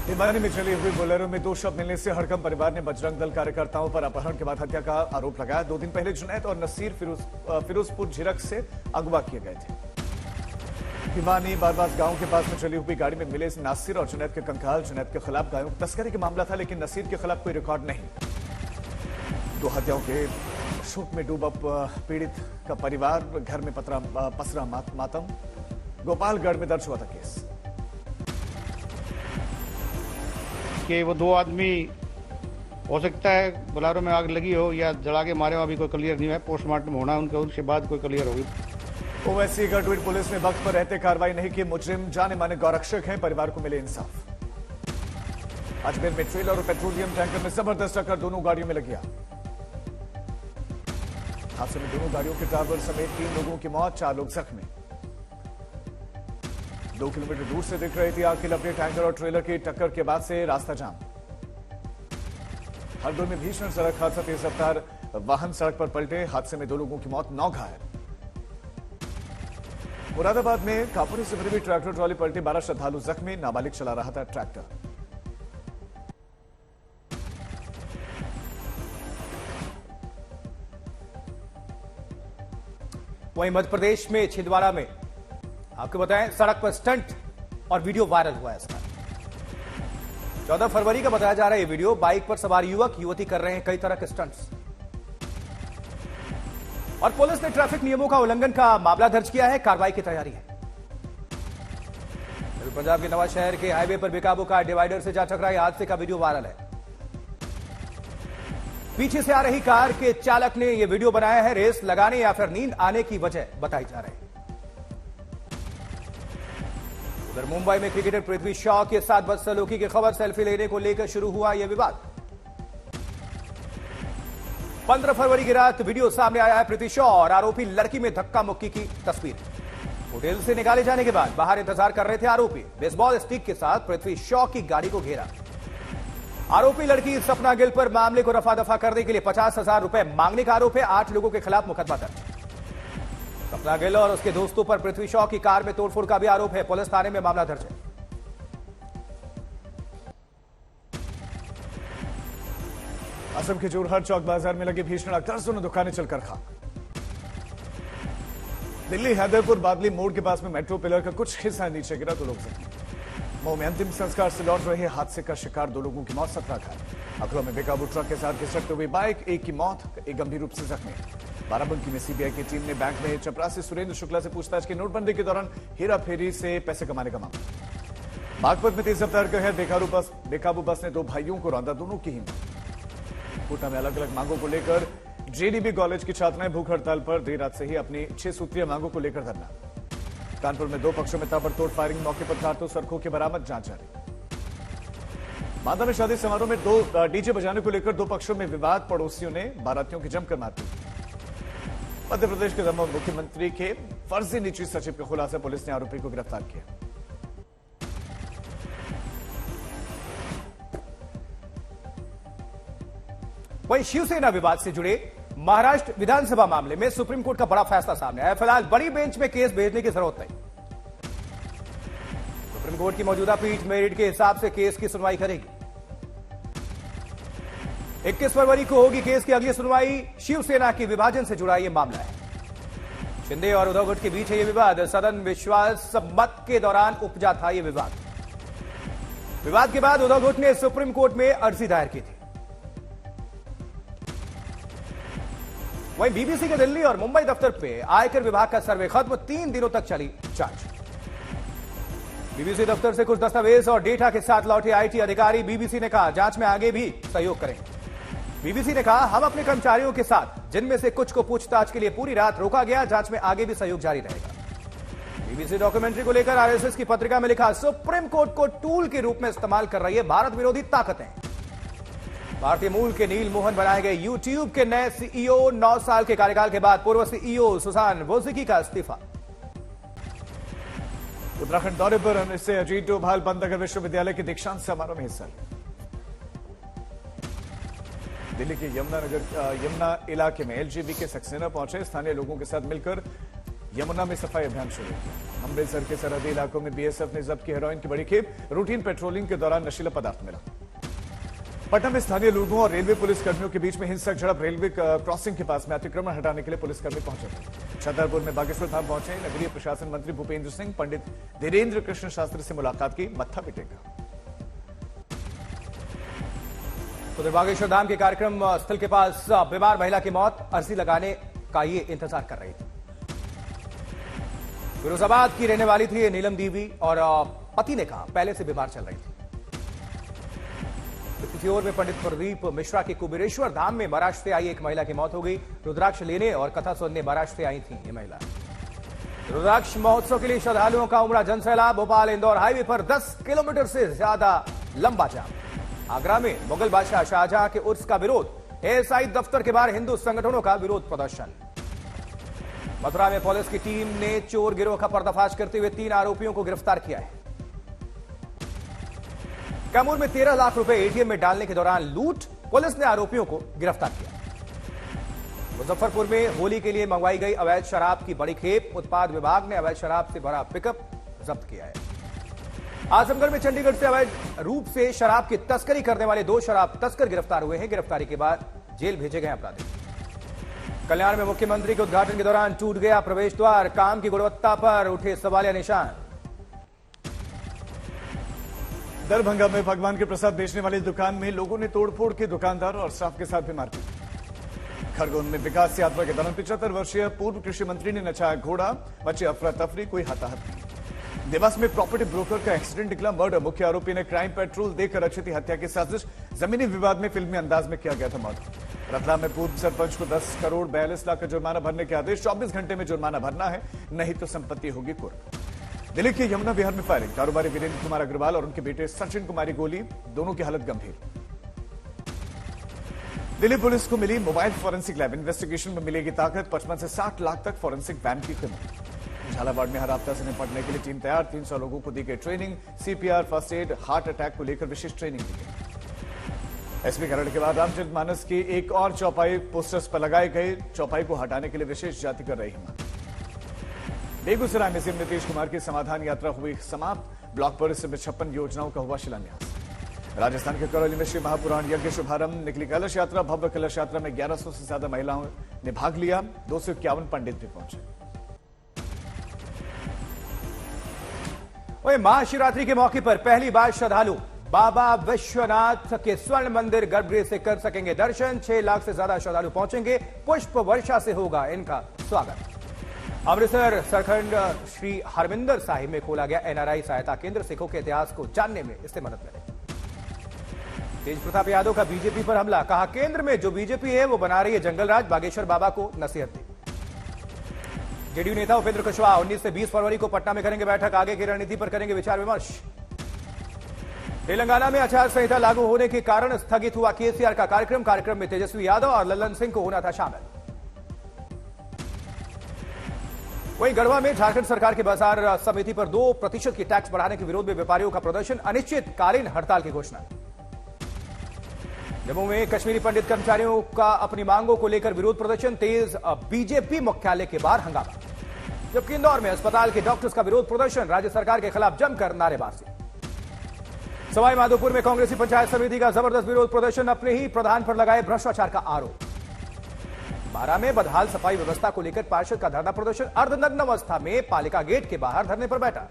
भिवानी में चली हुई बोलेरो में 2 शव मिलने से हड़कंप परिवार ने बजरंग दल कार्यकर्ताओं पर अपहरण के बाद हत्या का आरोप लगाया। 2 दिन पहले जुनैद और नसीर फिरोजपुर झिरक से अगवा किए गए थे। भिवानी बारबास गांव के पास में चली हुई गाड़ी में मिले नासिर और जुनैद के कंकाल। जुनैद के खिलाफ गायों की तस्करी का मामला था, लेकिन नसीर के खिलाफ कोई रिकॉर्ड नहीं। 2 हत्याओं के शोक में डूबा पीड़ित का परिवार, घर में पसरा मातम। गोपालगढ़ में दर्ज हुआ था केस कि वो 2 आदमी हो सकता है बोलेरो में आग लगी हो या जला के मारे हो, अभी कोई क्लियर नहीं है। पोस्टमार्टम होना उनका, उसके बाद कोई क्लियर होगी। ओवैसी गढ़वी पुलिस ने वक्त पर रहते कार्रवाई नहीं की। मुजरिम जाने माने गौरक्षक हैं, परिवार को मिले इंसाफ। अजमेर में ट्रेलर और पेट्रोलियम टैंकर में जबरदस्त टक्कर, दोनों गाड़ियों में लग गया। हादसे में दोनों गाड़ियों के ड्राइवर समेत 3 लोगों की मौत, 4 लोग जख्मी। 2 किलोमीटर दूर से दिख रही थी आग की लपटें। टैंकर और ट्रेलर की टक्कर के बाद से रास्ता जाम। हरदोई में भीषण सड़क हादसा, तेज रफ्तार वाहन सड़क पर पलटे। हादसे में 2 लोगों की मौत, 9 घायल। मुरादाबाद में कापुरी से भरी हुई ट्रैक्टर ट्रॉली पलटी, 12 श्रद्धालु जख्मी। नाबालिग चला रहा था ट्रैक्टर। वहीं मध्य प्रदेश में छिंदवाड़ा में आपको बताएं, सड़क पर स्टंट और वीडियो वायरल हुआ है इसका। 14 फरवरी का बताया जा रहा है ये वीडियो। बाइक पर सवार युवक युवती कर रहे हैं कई तरह के स्टंट्स, और पुलिस ने ट्रैफिक नियमों का उल्लंघन का मामला दर्ज किया है। कार्रवाई की तैयारी है। पंजाब के नवा शहर के हाईवे पर बेकाबू कार डिवाइडर से जा टकराई, हादसे का वीडियो वायरल है। पीछे से आ रही कार के चालक ने यह वीडियो बनाया है। रेस लगाने या फिर नींद आने की वजह बताई जा रही है। उधर मुंबई में क्रिकेटर पृथ्वी शॉ के साथ बदसलूकी की खबर, सेल्फी लेने को लेकर शुरू हुआ यह विवाद। 15 फरवरी की रात वीडियो सामने आया है पृथ्वी शॉ और आरोपी लड़की में धक्का मुक्की की तस्वीर। होटल से निकाले जाने के बाद बाहर इंतजार कर रहे थे आरोपी। बेसबॉल स्टिक के साथ पृथ्वी शॉ की गाड़ी को घेरा। आरोपी लड़की सपना गिल पर मामले को रफा दफा करने के लिए 50,000 रुपए मांगने का आरोप है। 8 लोगों के खिलाफ मुकदमा दर्ज। सपना गिल और उसके दोस्तों पर पृथ्वी शॉ की कार में तोड़फोड़ का भी आरोप है। पुलिस थाने में मामला दर्ज है। असम के जोरहाट चौक बाजार में लगे भीषण आग, दर्जनों दुकानें चलकर खाक। दिल्ली हैदरपुर बादली मोड़ के पास में मेट्रो पिलर का कुछ हिस्सा नीचे गिरा, 2 लोग जख्मी। मऊ में अंतिम संस्कार से लौट रहे हादसे का शिकार, 2 लोगों की मौत, 17 घायल। अखरों में बेकाबू ट्रक के साथ घिसटते हुए बाइक, 1 की मौत, 1 गंभीर रूप से जख्मी। बाराबंकी में सीबीआई की टीम ने बैंक में चपरासी सुरेंद्र शुक्ला से पूछताछ की। नोटबंदी के दौरान हेरा फेरी से पैसे कमाने का मामला। बागपत में तेज रफ्तार का है बेकाबू बस ने 2 भाइयों को रौंदा, दोनों की ही मौत। कोटा में अलग अलग मांगों को लेकर जेडीबी कॉलेज की छात्राएं भूख हड़ताल पर, देर रात से ही अपनी 6 सूत्रीय मांगों को लेकर धरना। कानपुर में 2 पक्षों में ताबड़तोड़ फायरिंग, मौके पर कारतूस सरखों की बरामद, जांच जारी। बांदा में शादी समारोह में 2 डीजे बजाने को लेकर 2 पक्षों में विवाद, पड़ोसियों ने बारातियों की जमकर मारपीट। मध्य प्रदेश के दमोह मुख्यमंत्री के फर्जी निजी सचिव के खुलासे, पुलिस ने आरोपी को गिरफ्तार किया। वहीं शिवसेना विवाद से जुड़े महाराष्ट्र विधानसभा मामले में सुप्रीम कोर्ट का बड़ा फैसला सामने आया। फिलहाल बड़ी बेंच में केस भेजने की जरूरत नहीं। सुप्रीम कोर्ट की मौजूदा पीठ मेरिट के हिसाब से केस की सुनवाई करेगी। 21 फरवरी को होगी केस की अगली सुनवाई। शिवसेना के विभाजन से जुड़ा यह मामला है। शिंदे और उद्धव गुट के बीच है यह विवाद। सदन विश्वास मत के दौरान उपजा था यह विवाद। विवाद के बाद उद्धव गुट ने सुप्रीम कोर्ट में अर्जी दायर की थी। वहीं बीबीसी के दिल्ली और मुंबई दफ्तर पे आयकर विभाग का सर्वे खत्म, 3 दिनों तक चली जांच। बीबीसी दफ्तर से कुछ दस्तावेज और डेटा के साथ लौटे आईटी अधिकारी। बीबीसी ने कहा जांच में आगे भी सहयोग करेंगे। बीबीसी ने कहा हम अपने कर्मचारियों के साथ, जिनमें से कुछ को पूछताछ के लिए पूरी रात रोका गया, जांच में आगे भी सहयोग जारी रहेगा। बीबीसी डॉक्यूमेंट्री को लेकर आरएसएस की पत्रिका में लिखा, सुप्रीम कोर्ट को टूल के रूप में इस्तेमाल कर रही है भारत विरोधी ताकतें। भारतीय मूल के नील मोहन बनाए गए यूट्यूब के नए सीईओ। 9 साल के कार्यकाल के बाद पूर्व सीईओ सुसान वोजिकी का इस्तीफा। उत्तराखंड दौरे पर आने से अजीत डोभाल पंतनगर विश्वविद्यालय के दीक्षांत समारोह में हिस्सा लिया। दिल्ली के यमुना इलाके में एलजीबी के सक्सेना पहुंचे। स्थानीय लोगों के साथ मिलकर यमुना में सफाई अभियान शुरू किया। अमृतसर के सरहदी इलाकों में बीएसएफ ने जब्त की हेरोइन की बड़ी खेप। रूटीन पेट्रोलिंग के दौरान नशीला पदार्थ मिला। पटना में स्थानीय लोगों और रेलवे पुलिस कर्मियों के बीच में हिंसक झड़प। रेलवे क्रॉसिंग के पास में अतिक्रमण हटाने के लिए पुलिसकर्मी पहुंचे थे। छतरपुर में बागेश्वर धाम पहुंचे नगरीय प्रशासन मंत्री भूपेंद्र सिंह। पंडित धीरेन्द्र कृष्ण शास्त्री से मुलाकात की। मत्था पिटेगा। उधर बागेश्वर धाम के कार्यक्रम स्थल के पास बीमार महिला की मौत। अर्जी लगाने का ये इंतजार कर रही थी। फिरोजाबाद की रहने वाली थी ये नीलम देवी और पति ने कहा पहले से बीमार चल रही थी। दूसरी ओर में पंडित प्रदीप मिश्रा के कुबेरेश्वर धाम में महाराष्ट्र से आई एक महिला की मौत हो गई। रुद्राक्ष लेने और कथा सुनने महाराष्ट्र से आई थी ये महिला। रुद्राक्ष महोत्सव के लिए श्रद्धालुओं का उमड़ा जनसैलाब। भोपाल इंदौर हाईवे पर 10 किलोमीटर से ज्यादा लंबा जाम। आगरा में मुगल बादशाह शाहजहां के उर्स का विरोध। एएसआई दफ्तर के बाहर हिंदू संगठनों का विरोध प्रदर्शन। मथुरा में पुलिस की टीम ने चोर गिरोह का पर्दाफाश करते हुए 3 आरोपियों को गिरफ्तार किया है। कैमूर में 13 लाख रुपए एटीएम में डालने के दौरान लूट। पुलिस ने आरोपियों को गिरफ्तार किया। मुजफ्फरपुर में होली के लिए मंगवाई गई अवैध शराब की बड़ी खेप। उत्पाद विभाग ने अवैध शराब से भरा पिकअप जब्त किया है। आजमगढ़ में चंडीगढ़ से अवैध रूप से शराब की तस्करी करने वाले 2 शराब तस्कर गिरफ्तार हुए हैं। गिरफ्तारी के बाद जेल भेजे गए अपराधी। कल्याण में मुख्यमंत्री के उद्घाटन के दौरान टूट गया प्रवेश द्वार। काम की गुणवत्ता पर उठे सवालिया निशान। दरभंगा में भगवान के प्रसाद बेचने वाली दुकान में लोगों ने तोड़फोड़ की। दुकानदार और स्टाफ के साथ भी मारपीट। खरगोन में विकास यात्रा के दौरान 75 वर्षीय पूर्व कृषि मंत्री ने नचाया घोड़ा। बचे अफरा तफरी, कोई हताहत नहीं। देवास में प्रॉपर्टी ब्रोकर का एक्सीडेंट निकला मर्डर। मुख्य आरोपी ने क्राइम पेट्रोल देकर रची थी हत्या की साजिश। जमीनी विवाद में फिल्मी अंदाज में किया गया था मर्डर। रतलाम में पूर्व सरपंच को 10 करोड़ 42 लाख का जुर्माना भरने के आदेश। 24 घंटे में जुर्माना भरना है, नहीं तो संपत्ति होगी कुर्क। दिल्ली के यमुना विहार में फायरिंग। कारोबारी वीरेंद्र कुमार अग्रवाल और उनके बेटे सचिन कुमारी गोली। दोनों की हालत गंभीर। दिल्ली पुलिस को मिली मोबाइल फॉरेंसिक लैब। इन्वेस्टिगेशन में मिलेगी ताकत। 55 से 60 लाख तक फॉरेंसिक वैन की कीमत। झालावाड़ में हर आपदा से निपटने के लिए टीम तैयार। 300 लोगों को दी गई training. CPR, first aid, heart attack को लेकर विशेष ट्रेनिंग दी गई। एसपी खरड़ के बाद रामचरितमानस की एक और चौपाई पोस्टर्स पर लगाए गए। चौपाई को हटाने के लिए विशेष जाति कर रही हिम्मत। बेगूसराय में सीएम नीतीश कुमार की समाधान यात्रा हुई समाप्त। ब्लॉक परिसर में 56 योजनाओं का हुआ शिलान्यास। राजस्थान के करौली में श्री महापुराण यज्ञ शुभारंभ। निकली कलश यात्रा। भव्य कलश यात्रा में 1100 से ज्यादा महिलाओं ने भाग लिया। 251 पंडित भी पहुंचे। वहीं महाशिवरात्रि के मौके पर पहली बार श्रद्धालु बाबा विश्वनाथ के स्वर्ण मंदिर गर्भगृह से कर सकेंगे दर्शन। 6 लाख से ज्यादा श्रद्धालु पहुंचेंगे। पुष्प वर्षा से होगा इनका स्वागत। अमृतसर सरखंड श्री हरमिंदर साहिब में खोला गया एनआरआई सहायता केंद्र। सिखों के इतिहास को जानने में इससे मदद मिलेगी। तेज प्रताप यादव का बीजेपी पर हमला। कहा केंद्र में जो बीजेपी है वो बना रही है जंगल राज। बागेश्वर बाबा को नसीहत दी। जेडीयू नेता उपेंद्र कुशवाहा 19 से 20 फरवरी को पटना में करेंगे बैठक। आगे की रणनीति पर करेंगे विचार विमर्श। तेलंगाना में आचार संहिता लागू होने के कारण स्थगित हुआ केसीआर का कार्यक्रम। कार्यक्रम में तेजस्वी यादव और लल्लन सिंह को होना था शामिल। वहीं गढ़वा में झारखंड सरकार के बाजार समिति पर 2% की टैक्स बढ़ाने के विरोध में व्यापारियों का प्रदर्शन। अनिश्चितकालीन हड़ताल की घोषणा। जम्मू में कश्मीरी पंडित कर्मचारियों का अपनी मांगों को लेकर विरोध प्रदर्शन तेज। बीजेपी मुख्यालय के बाहर हंगामा। जबकि इंदौर में अस्पताल के डॉक्टर्स का विरोध प्रदर्शन। राज्य सरकार के खिलाफ जमकर नारेबाजी। सवाई माधोपुर में कांग्रेसी पंचायत समिति का जबरदस्त विरोध प्रदर्शन। अपने ही प्रधान पर लगाए भ्रष्टाचार का आरोप। बारा में बदहाल सफाई व्यवस्था को लेकर पार्षद का धरना प्रदर्शन। अर्धनग्न अवस्था में पालिका गेट के बाहर धरने पर बैठा।